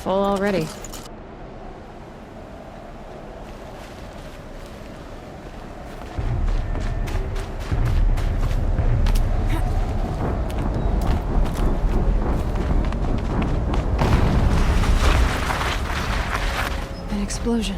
full already. An explosion.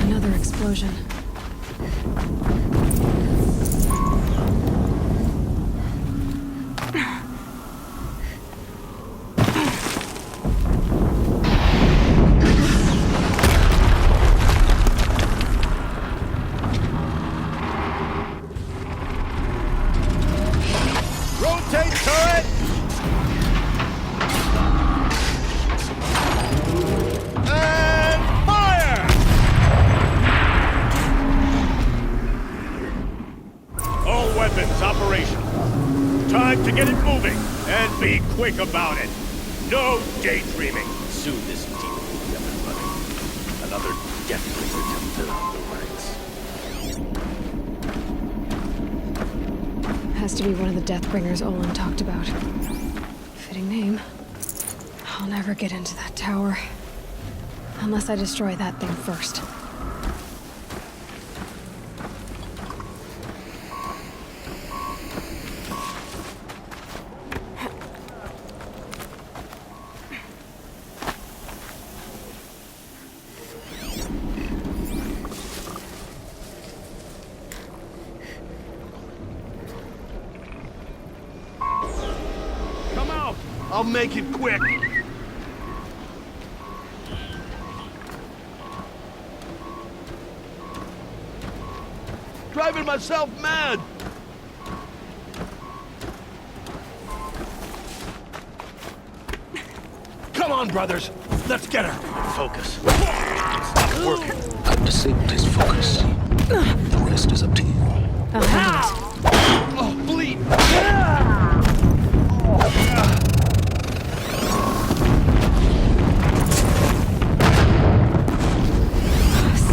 Another explosion. Rotate turret! And fire! All weapons operational. Time to get it moving, and be quick about it. No daydreaming. Soon this demon will be up and running. Another Deathbringer to fill out the ranks. Has to be one of the Deathbringers Olin talked about. Fitting name. I'll never get into that tower. Unless I destroy that thing first. Come out! I'll make it quick. Driving myself mad! Come on, brothers! Let's get her! Focus. It's not working. I've disabled his focus. The rest is up to you. I'll handle it. Oh, bleed!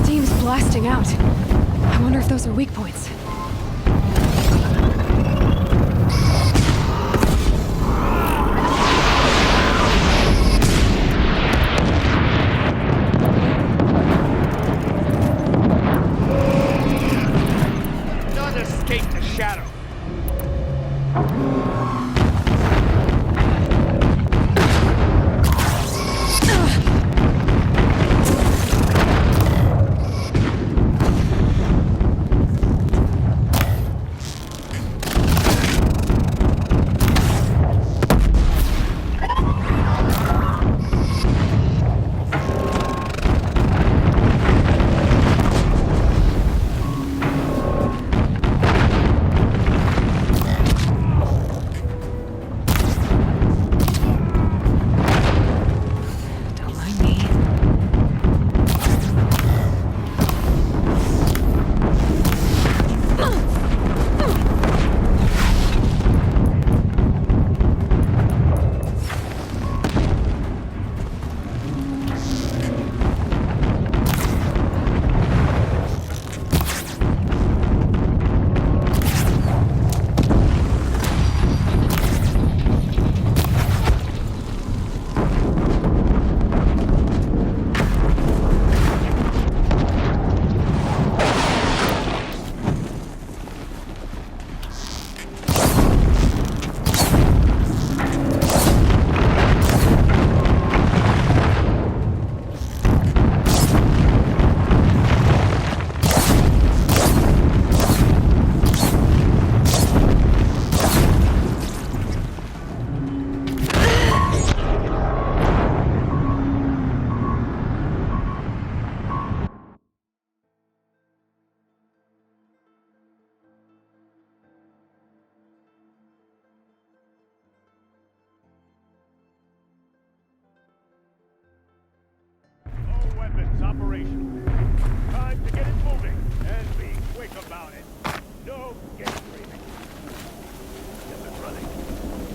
Steam's blasting out. I wonder if those are weak points. None escape the shadow. operational. Time to get it moving and be quick about it. No game dreaming. Get it running.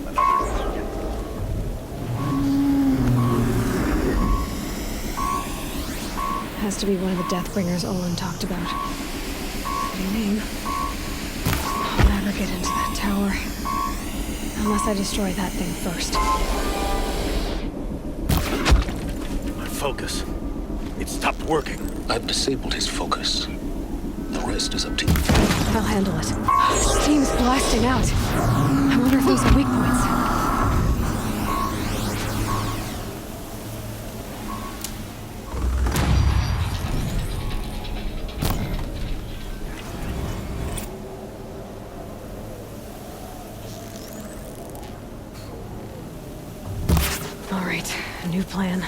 Another target. Has to be one of the Deathbringers Olin talked about. Fitting name. I'll never get into that tower. Unless I destroy that thing first. My focus. It stopped working. I've disabled his focus. The rest is up to you. I'll handle it. Steam's blasting out. I wonder if those are weak points. All right, a new plan.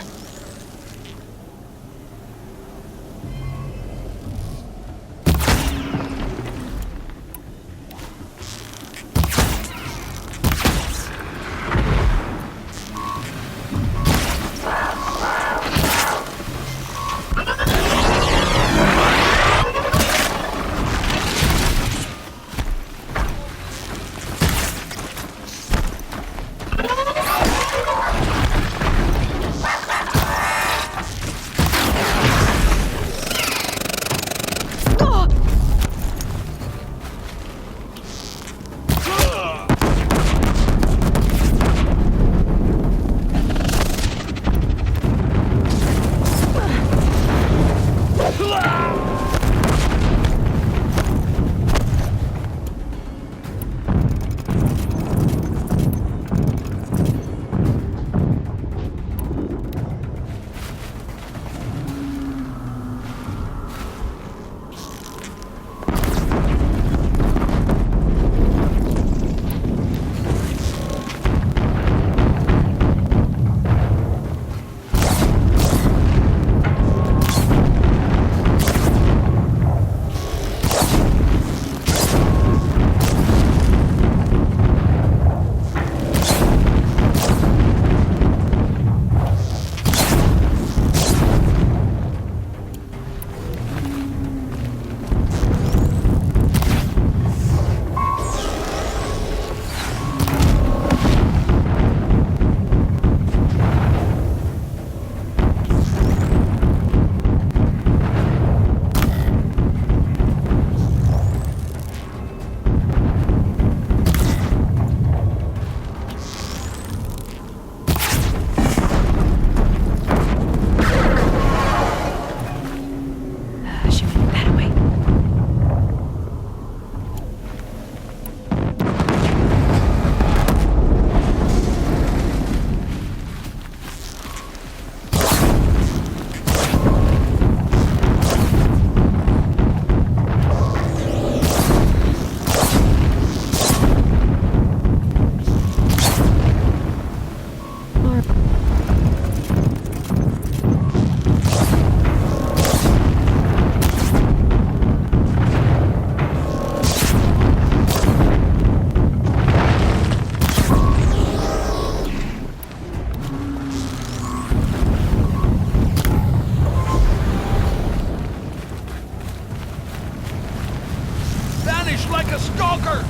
Like a stalker!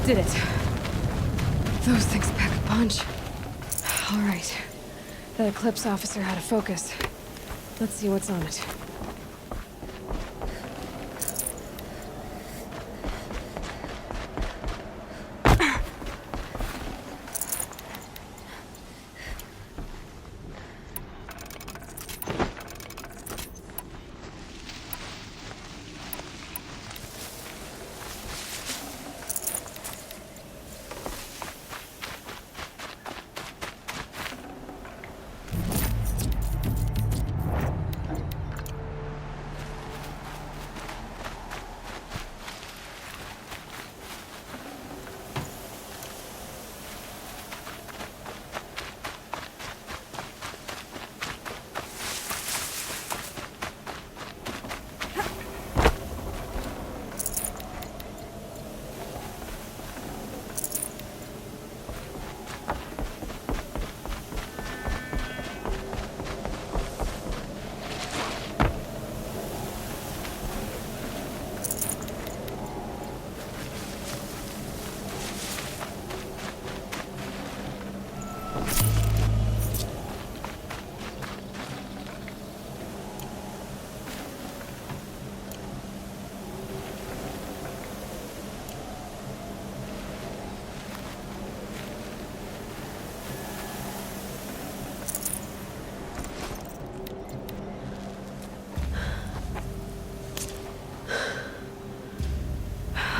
Did it. Those things pack a punch. All right. The Eclipse officer had a focus. Let's see what's on it.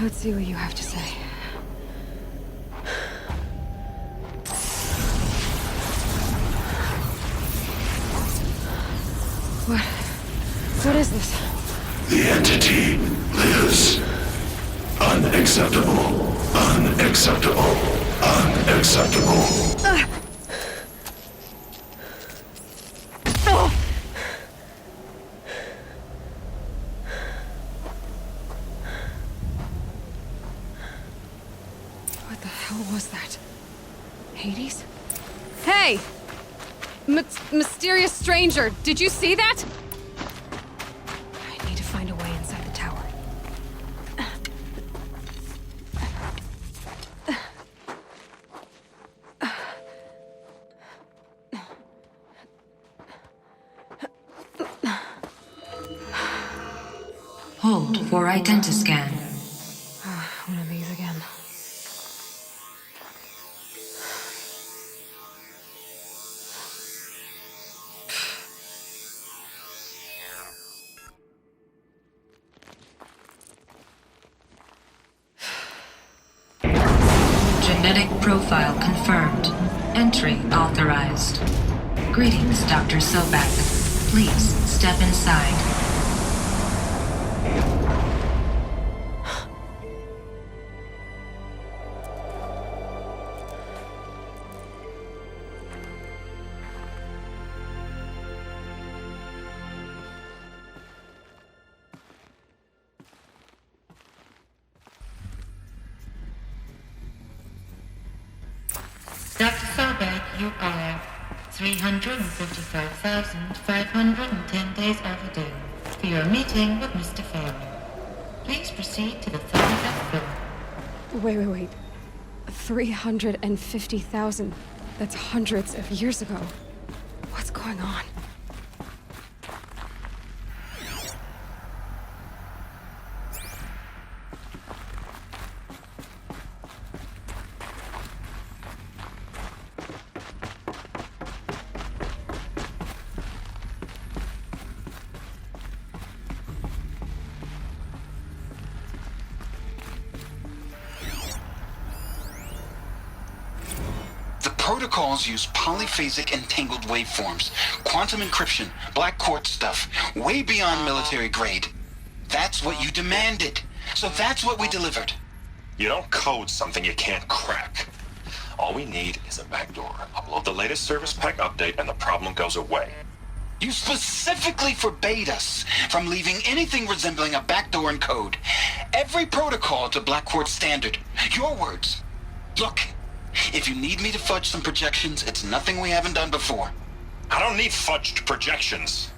Let's see what you have to say. What is this? The entity lives. Unacceptable. Unacceptable. Unacceptable. What the hell was that? Hades? Hey! Mysterious stranger, did you see that? I need to find a way inside the tower. Hold for identiscan. One of these again. Genetic profile confirmed. Entry authorized. Greetings, Dr. Sobek. Please step inside. Dr. Sobek, you are 355,510 days overdue for your meeting with Mr. Fowler. Please proceed to the 35th floor. Wait. 350,000. That's hundreds of years ago. What's going on? Protocols use polyphasic entangled waveforms, quantum encryption, black quartz stuff, way beyond military grade. That's what you demanded. So that's what we delivered. You don't code something you can't crack. All we need is a backdoor. Upload the latest service pack update and the problem goes away. You specifically forbade us from leaving anything resembling a backdoor in code. Every protocol to Black Quartz standard. Your words. Look, if you need me to fudge some projections, it's nothing we haven't done before. I don't need fudged projections.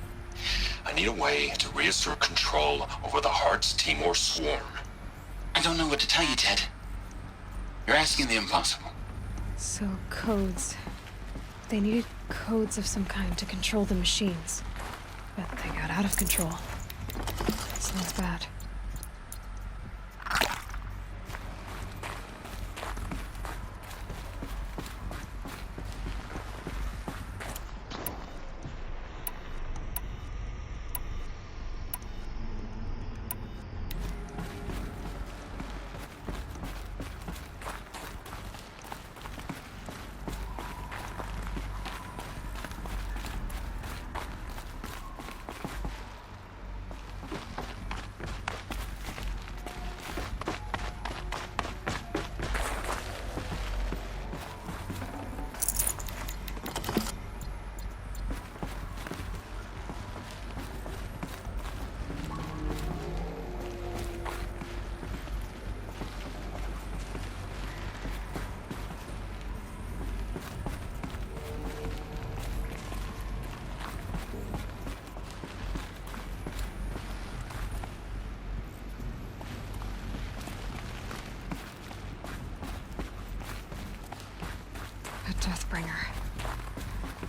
I need a way to reassert control over the Heart's Timor swarm. I don't know what to tell you, Ted. You're asking the impossible. So, codes. They needed codes of some kind to control the machines. But they got out of control. Sounds bad.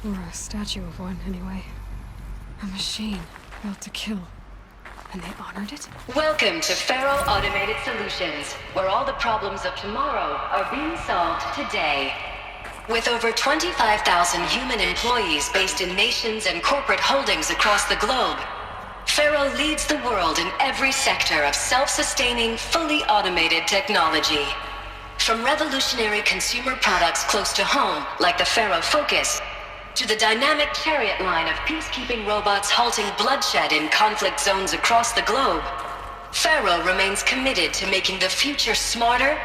Or a statue of one, anyway. A machine built to kill. And they honored it? Welcome to Faro Automated Solutions, where all the problems of tomorrow are being solved today. With over 25,000 human employees based in nations and corporate holdings across the globe, Faro leads the world in every sector of self-sustaining, fully automated technology. From revolutionary consumer products close to home, like the Faro Focus, to the dynamic Chariot line of peacekeeping robots halting bloodshed in conflict zones across the globe, Faro remains committed to making the future smarter,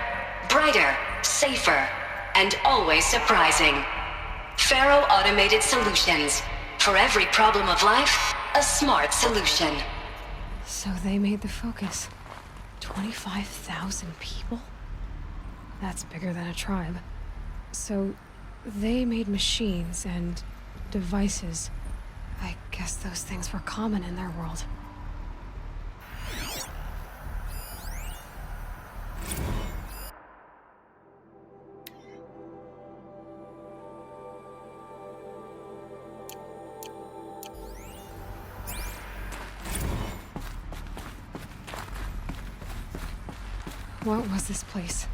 brighter, safer, and always surprising. Faro Automated Solutions. For every problem of life, a smart solution. So they made the Focus. 25,000 people? That's bigger than a tribe. So they made machines and devices. I guess those things were common in their world. What was this place?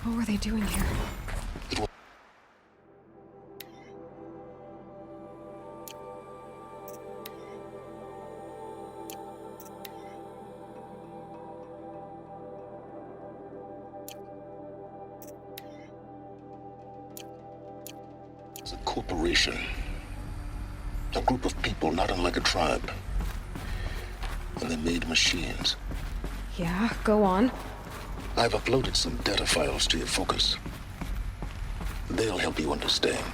What were they doing here? It's a corporation. A group of people not unlike a tribe. And they made machines. Yeah, go on. I've uploaded some data files to your Focus. They'll help you understand.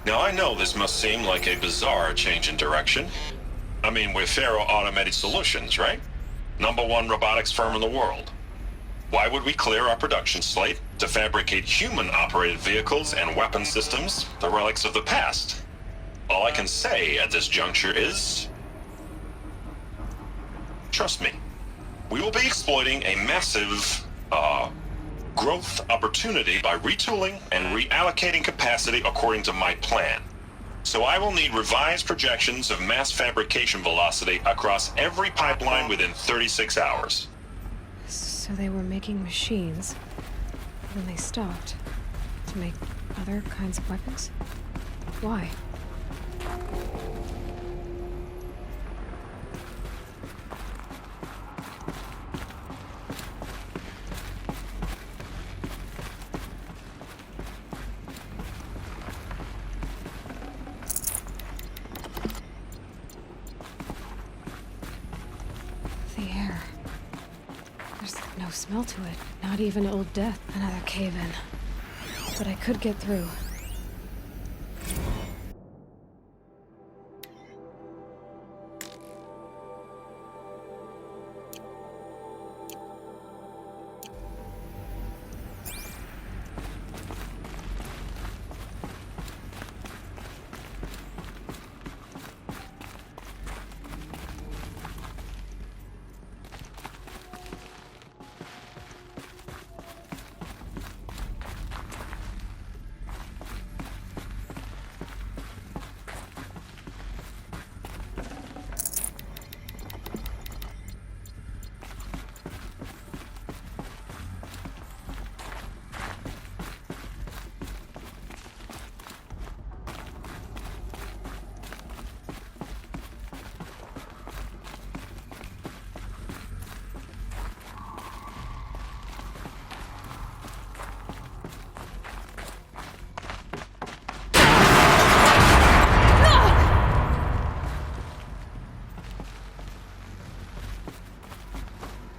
Now I know this must seem like a bizarre change in direction. I mean, we're Faro Automated Solutions, right? #1 robotics firm in the world. Why would we clear our production slate to fabricate human-operated vehicles and weapon systems, the relics of the past? All I can say at this juncture is... trust me. We will be exploiting a massive, growth opportunity by retooling and reallocating capacity according to my plan. So I will need revised projections of mass fabrication velocity across every pipeline within 36 hours. So they were making machines. Then they stopped. To make other kinds of weapons? Why? The air. There's no smell to it. Not even Old Death. Another cave-in. But I could get through.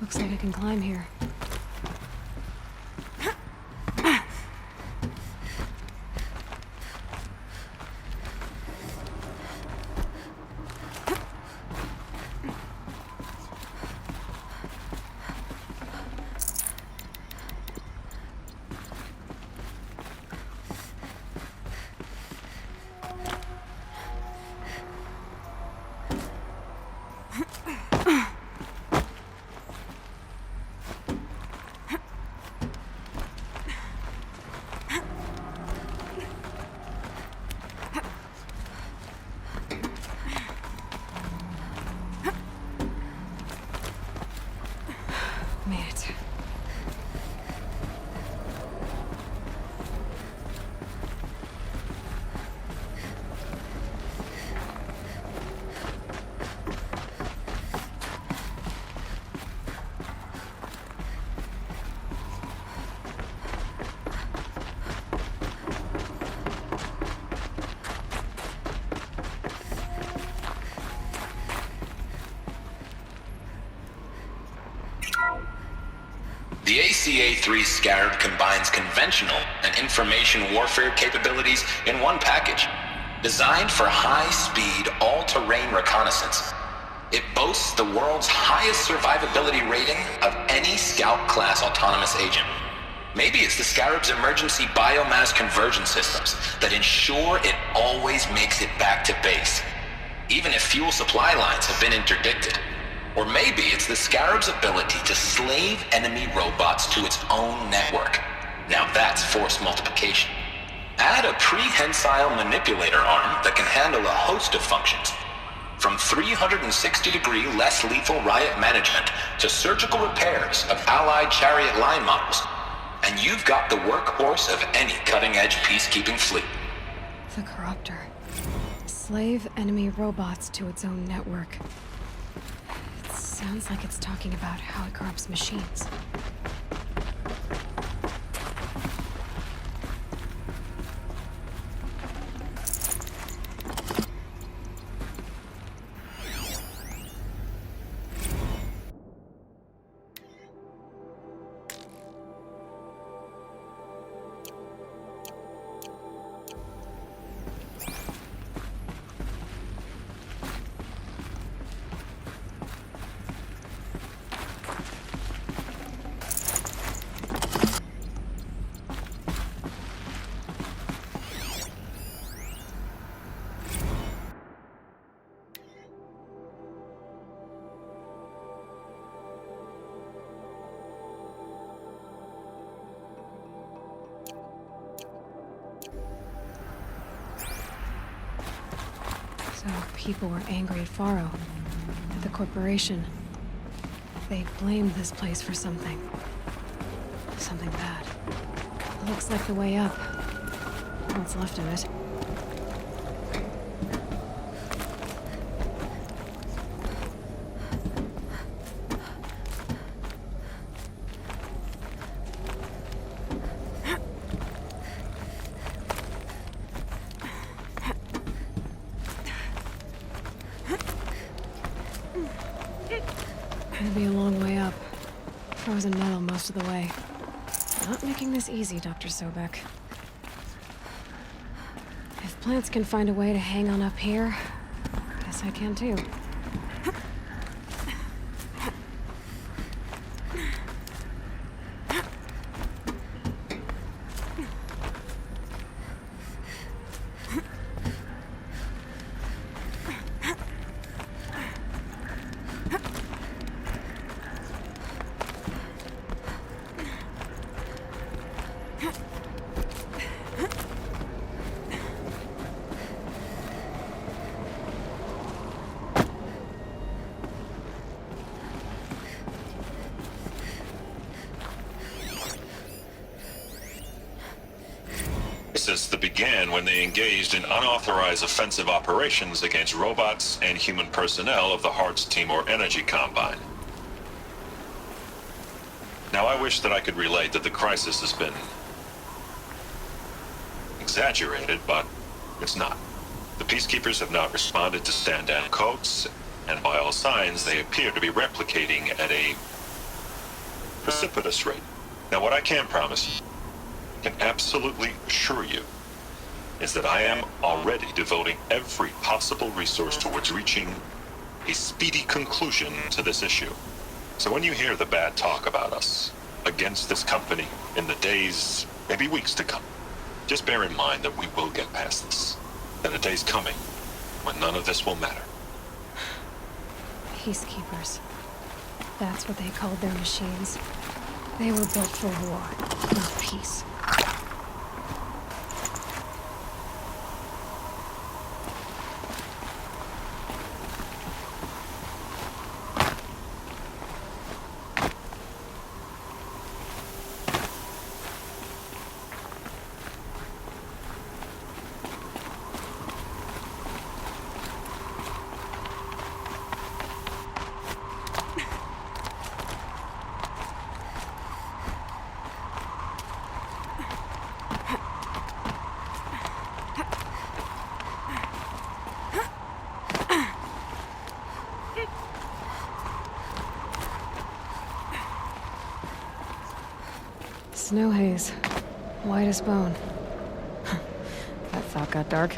Looks like I can climb here. CA-3 Scarab combines conventional and information warfare capabilities in one package. Designed for high-speed, all-terrain reconnaissance, it boasts the world's highest survivability rating of any Scout-class autonomous agent. Maybe it's the Scarab's emergency biomass conversion systems that ensure it always makes it back to base, even if fuel supply lines have been interdicted. Or maybe it's the Scarab's ability to slave enemy robots to its own network. Now that's force multiplication. Add a prehensile manipulator arm that can handle a host of functions, from 360-degree less lethal riot management to surgical repairs of Allied chariot line models, and you've got the workhorse of any cutting-edge peacekeeping fleet. The Corruptor. Slave enemy robots to its own network. It sounds like it's talking about how it corrupts machines. So people were angry at Faro, at the corporation. They blamed this place for something. Something bad. Looks like the way up. What's left of it. It'll be a long way up. Frozen metal most of the way. Not making this easy, Dr. Sobek. If plants can find a way to hang on up here, guess I can too. That began when they engaged in unauthorized offensive operations against robots and human personnel of the Hearts Timor Energy Combine. Now, I wish that I could relate that the crisis has been exaggerated, but it's not. The Peacekeepers have not responded to stand-down codes, and by all signs, they appear to be replicating at a precipitous rate. Now, what I can promise you, can absolutely assure you, is that I am already devoting every possible resource towards reaching a speedy conclusion to this issue. So when you hear the bad talk about us against this company in the days, maybe weeks to come, just bear in mind that we will get past this. And a day's coming when none of this will matter. Peacekeepers. That's what they called their machines. They were built for war, not peace. Snow haze. White as bone. That thought got dark.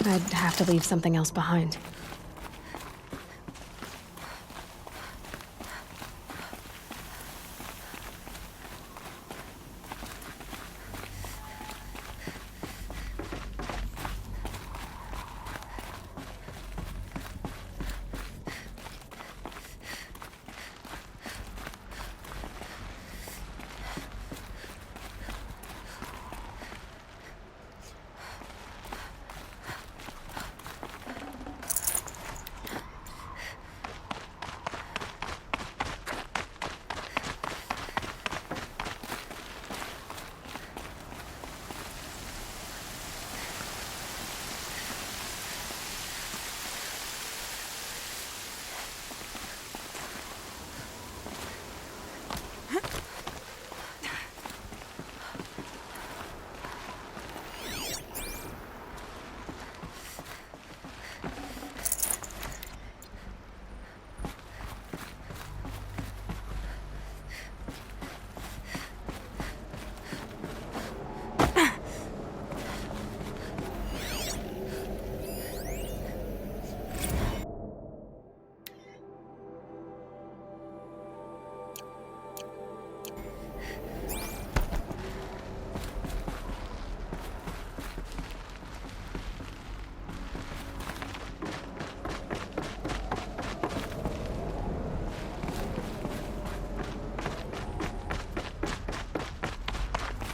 I'd have to leave something else behind.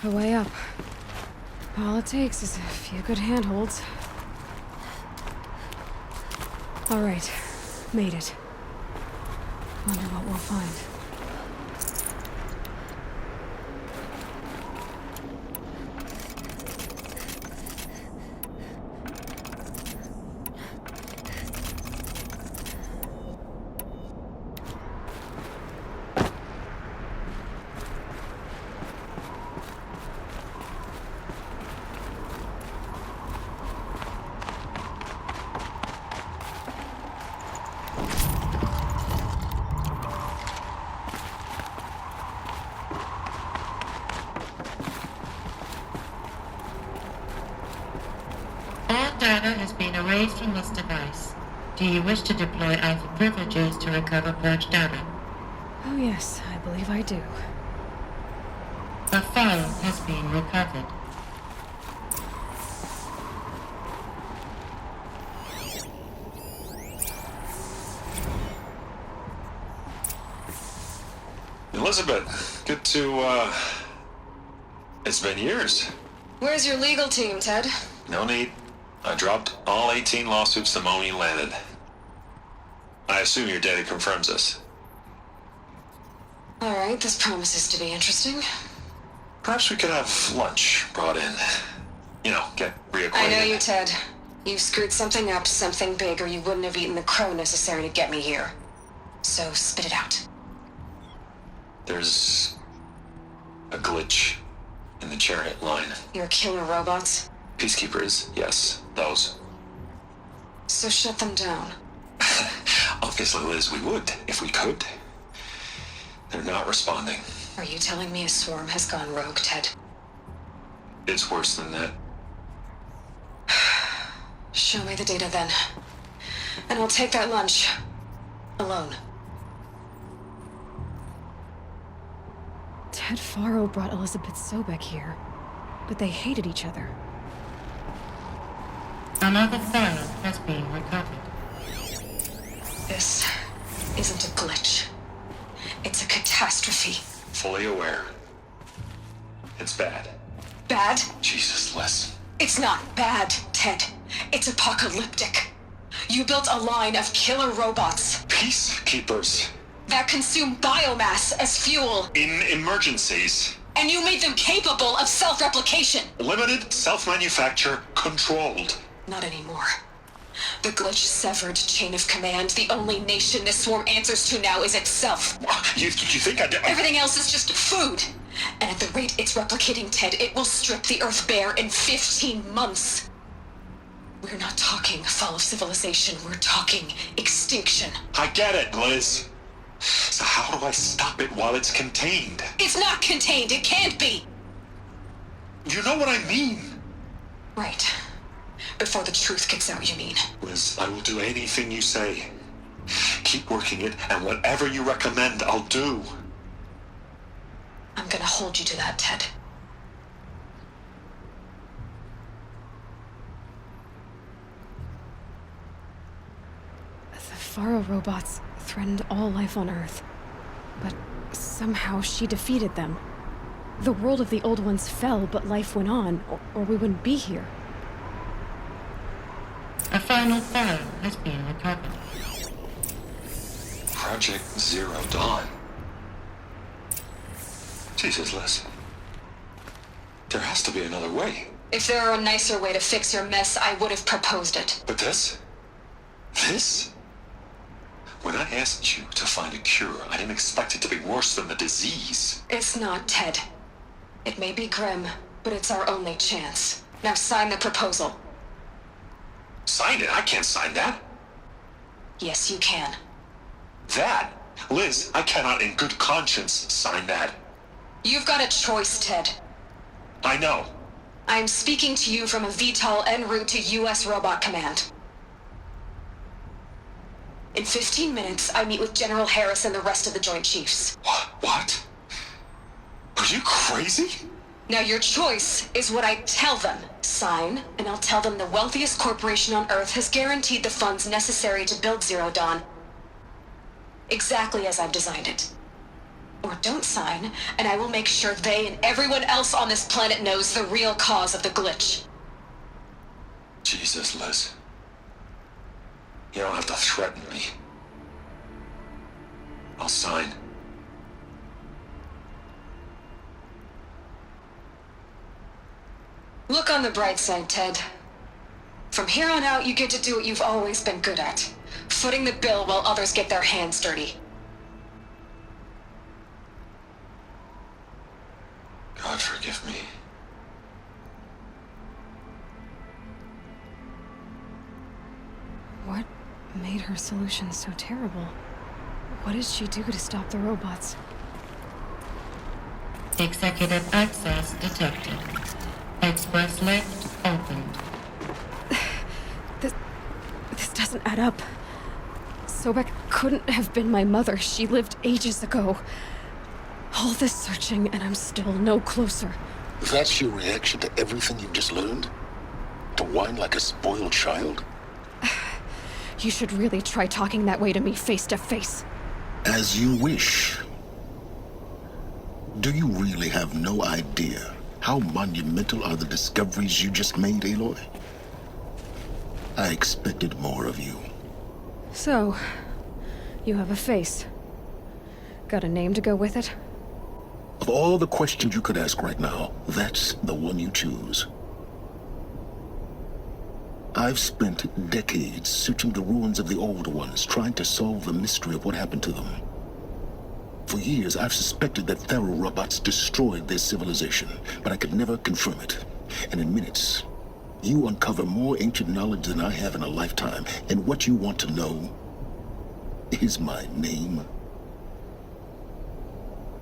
The way up. All it takes is a few good handholds. All right, made it. Wonder what we'll find. All data has been erased from this device. Do you wish to deploy Alpha privileges to recover purged data? Oh yes, I believe I do. A file has been recovered. Elizabeth, good to, it's been years. Where's your legal team, Ted? No need. I dropped all 18 lawsuits the moment you landed. I assume your data confirms this. All right, this promises to be interesting. Perhaps we could have lunch brought in. You know, get reacquainted. I know you, Ted. You've screwed something up, something big, or you wouldn't have eaten the crow necessary to get me here. So spit it out. There's a glitch in the chariot line. Your killer robots? Peacekeepers, yes, those. So shut them down. Obviously, Liz, we would, if we could. They're not responding. Are you telling me a swarm has gone rogue, Ted? It's worse than that. Show me the data then. And I'll take that lunch. Alone. Ted. Ted Faro brought Elizabeth Sobek here, but they hated each other. Another file has been recovered. This isn't a glitch. It's a catastrophe. Fully aware. It's bad. Bad? Jesus, Liz. It's not bad, Ted. It's apocalyptic. You built a line of killer robots Peacekeepers. that consume biomass as fuel, In emergencies. and you made them capable of self-replication. Limited, self-manufacture, controlled. Not anymore. The glitch severed chain of command. The only nation this swarm answers to now is itself. You think I did? Everything else is just food. And at the rate it's replicating, Ted, it will strip the Earth bare in 15 months. We're not talking fall of civilization. We're talking extinction. I get it, Liz. So how do I stop it while it's contained? It's not contained. It can't be. You know what I mean. Right. Before the truth gets out, you mean? Liz, I will do anything you say. Keep working it, and whatever you recommend, I'll do. I'm gonna hold you to that, Ted. The Faro robots threatened all life on Earth, but somehow she defeated them. The world of the old ones fell, but life went on, or we wouldn't be here. A final file has been recovered. Project Zero Dawn. Jesus, Liz. There has to be another way. If there were a nicer way to fix your mess, I would have proposed it. But this? This? When I asked you to find a cure, I didn't expect it to be worse than the disease. It's not, Ted. It may be grim, but it's our only chance. Now sign the proposal. Sign it? I can't sign that. Yes, you can. That? Liz, I cannot in good conscience sign that. You've got a choice, Ted. I know. I'm speaking to you from a VTOL en route to U.S. Robot Command. In 15 minutes, I meet with General Harris and the rest of the Joint Chiefs. What? Are you crazy? Now your choice is what I tell them. Sign, and I'll tell them the wealthiest corporation on Earth has guaranteed the funds necessary to build Zero Dawn. Exactly as I've designed it. Or don't sign, and I will make sure they and everyone else on this planet knows the real cause of the glitch. Jesus, Liz. You don't have to threaten me. I'll sign. Look on the bright side, Ted. From here on out, you get to do what you've always been good at. Footing the bill while others get their hands dirty. God forgive me. What made her solution so terrible? What did she do to stop the robots? Executive access detected. Express lift opened. This doesn't add up. Sobek couldn't have been my mother. She lived ages ago. All this searching, and I'm still no closer. That's your reaction to everything you've just learned? To whine like a spoiled child? You should really try talking that way to me face to face. As you wish. Do you really have no idea how monumental are the discoveries you just made, Aloy? I expected more of you. So, you have a face. Got a name to go with it? Of all the questions you could ask right now, that's the one you choose. I've spent decades searching the ruins of the old ones, trying to solve the mystery of what happened to them. For years, I've suspected that Faro robots destroyed their civilization, but I could never confirm it. And in minutes, you uncover more ancient knowledge than I have in a lifetime, and what you want to know is my name.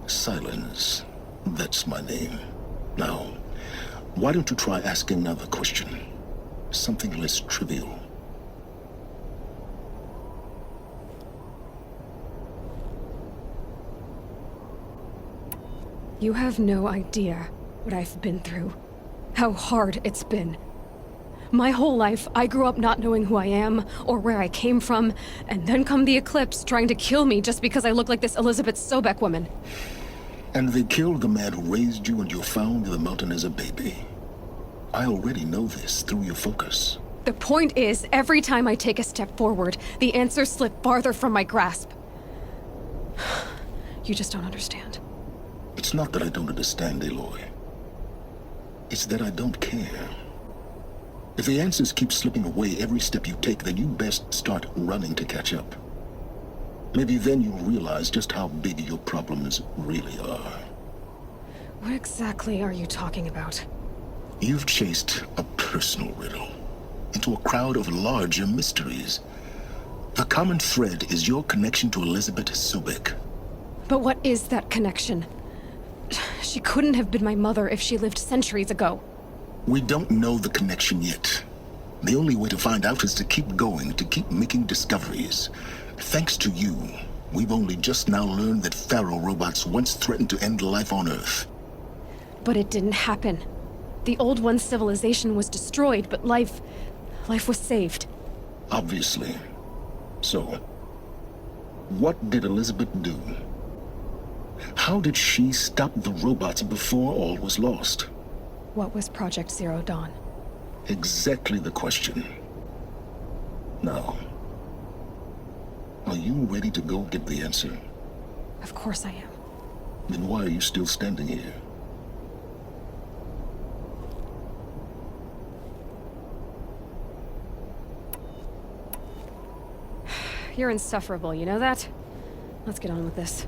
Silence. That's my name. Now, why don't you try asking another question? Something less trivial. You have no idea what I've been through. How hard it's been. My whole life, I grew up not knowing who I am or where I came from, and then come the Eclipse trying to kill me just because I look like this Elizabeth Sobek woman. And they killed the man who raised you and you found in the mountain as a baby. I already know this through your focus. The point is, every time I take a step forward, the answers slip farther from my grasp. You just don't understand. It's not that I don't understand, Aloy. It's that I don't care. If the answers keep slipping away every step you take, then you best start running to catch up. Maybe then you'll realize just how big your problems really are. What exactly are you talking about? You've chased a personal riddle into a crowd of larger mysteries. The common thread is your connection to Elizabeth Sobek. But what is that connection? She couldn't have been my mother if she lived centuries ago. We don't know the connection yet. The only way to find out is to keep going, to keep making discoveries. Thanks to you, we've only just now learned that Faro robots once threatened to end life on Earth. But it didn't happen. The Old One's civilization was destroyed, but life was saved. Obviously. So, what did Elizabeth do? How did she stop the robots before all was lost? What was Project Zero Dawn? Exactly the question. Now, are you ready to go get the answer? Of course I am. Then why are you still standing here? You're insufferable, you know that? Let's get on with this.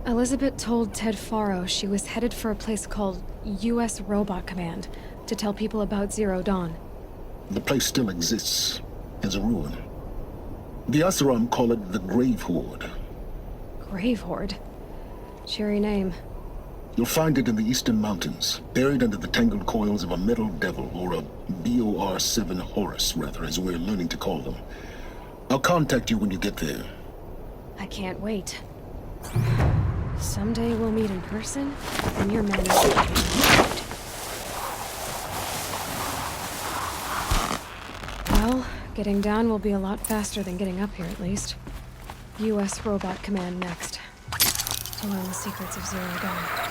Elizabeth told Ted Faro she was headed for a place called U.S. Robot Command to tell people about Zero Dawn. The place still exists as a ruin. The Oseram call it the Grave Horde. Grave Horde? Cheery name. You'll find it in the Eastern Mountains, buried under the tangled coils of a metal devil, or a BOR-7 Horus, rather, as we're learning to call them. I'll contact you when you get there. I can't wait. Someday we'll meet in person, and your men will be relieved. Well, getting down will be a lot faster than getting up here, at least. U.S. Robot Command next. To learn the secrets of Zero Dawn.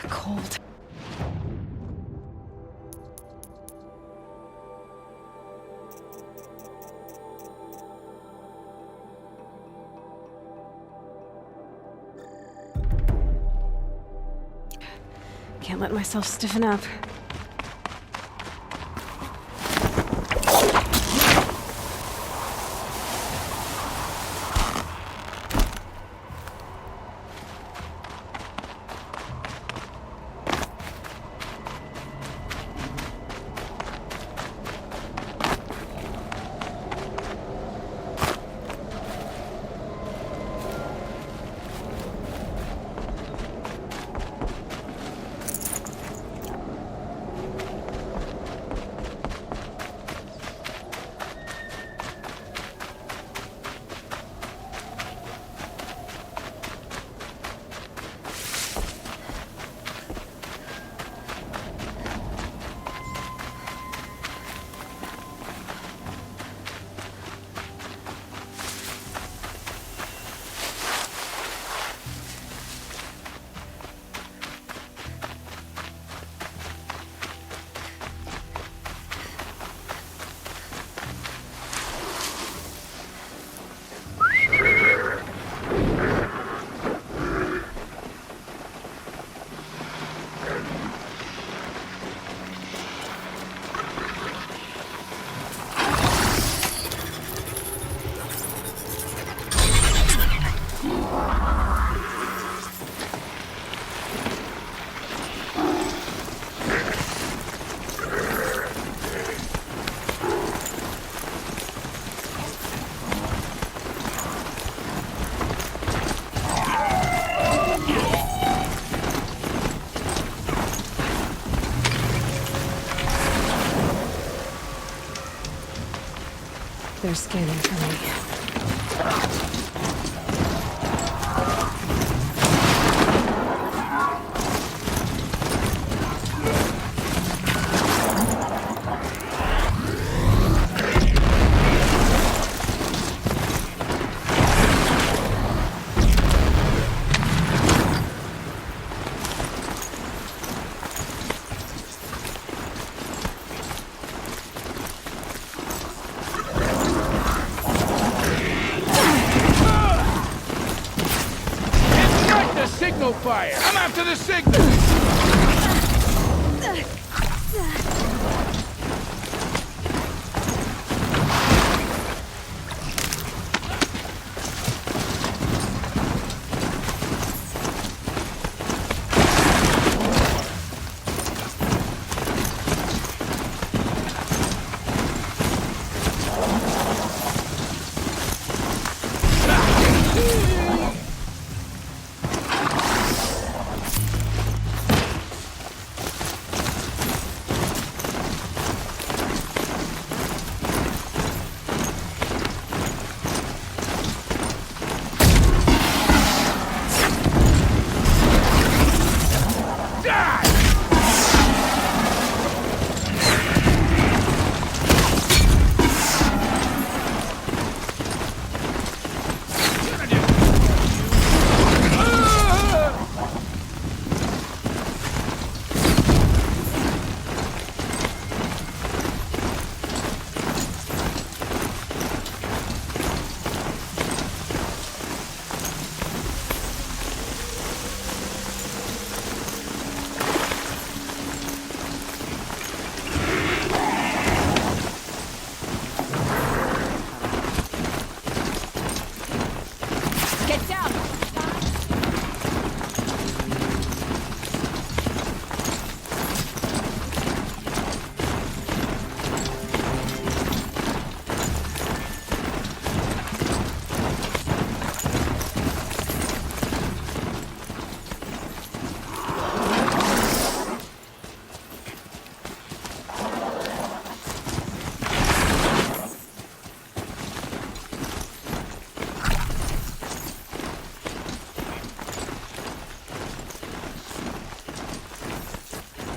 Cold. Can't let myself stiffen up. They're scanning for me. Signal fire! I'm after the signal!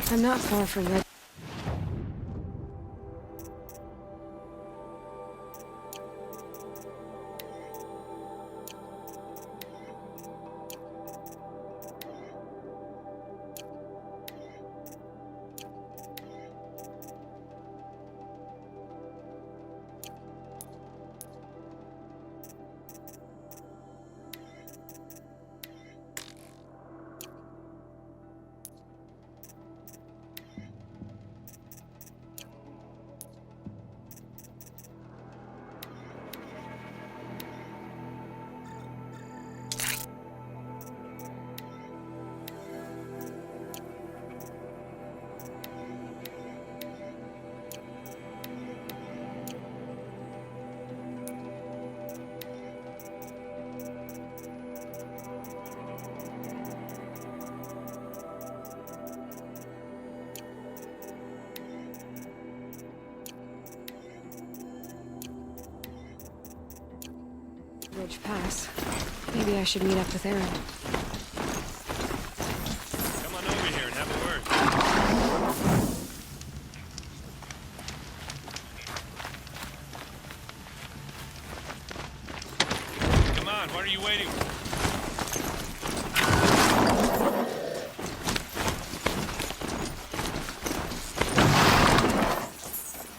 I'm not far from Red. Ridge Pass. Maybe I should meet up with Aaron. Come on over here and have a word. Come on, what are you waiting for?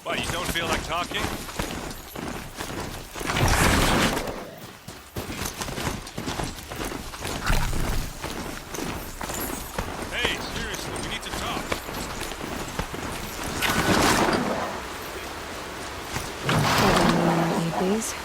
What, you don't feel like talking? Please.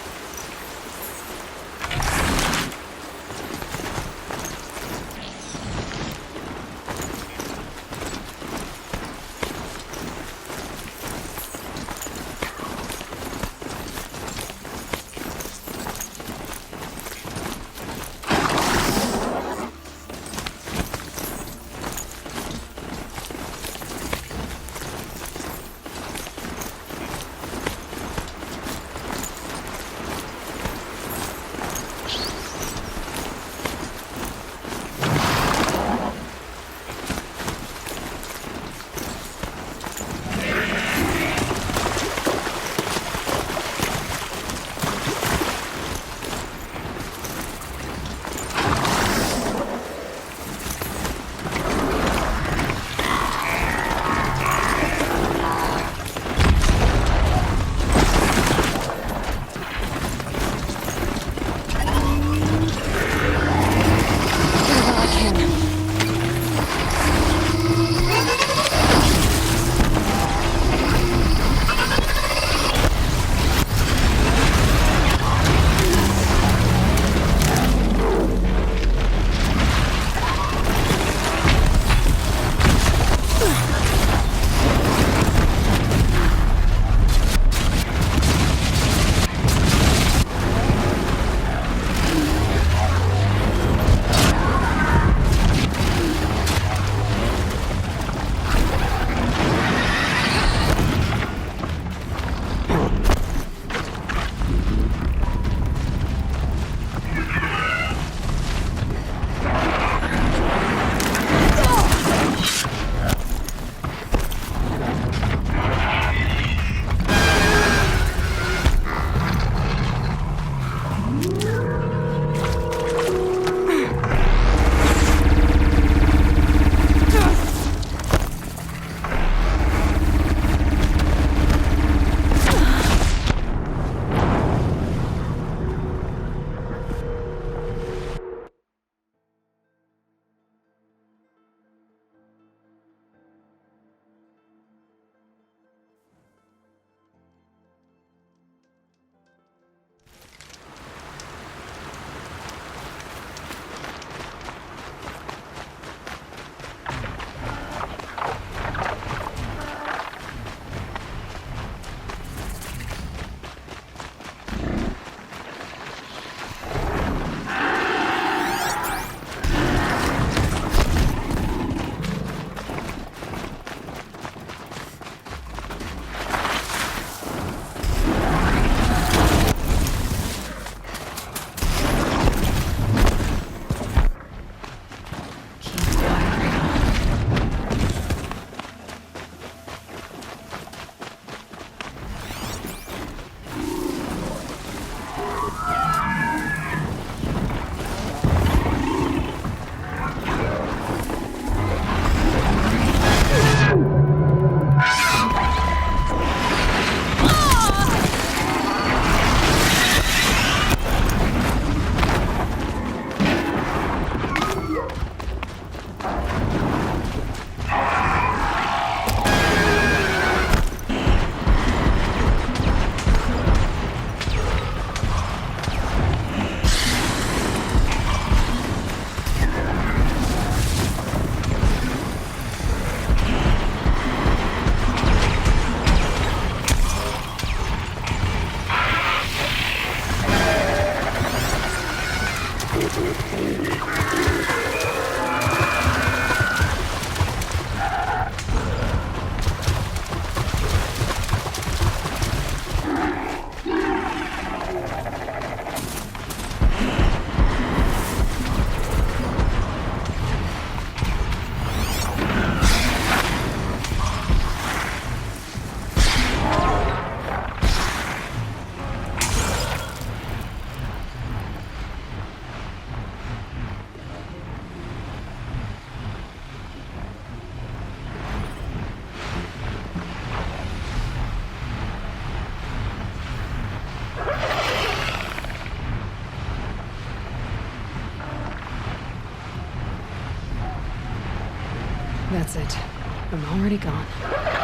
That's it. I'm already gone.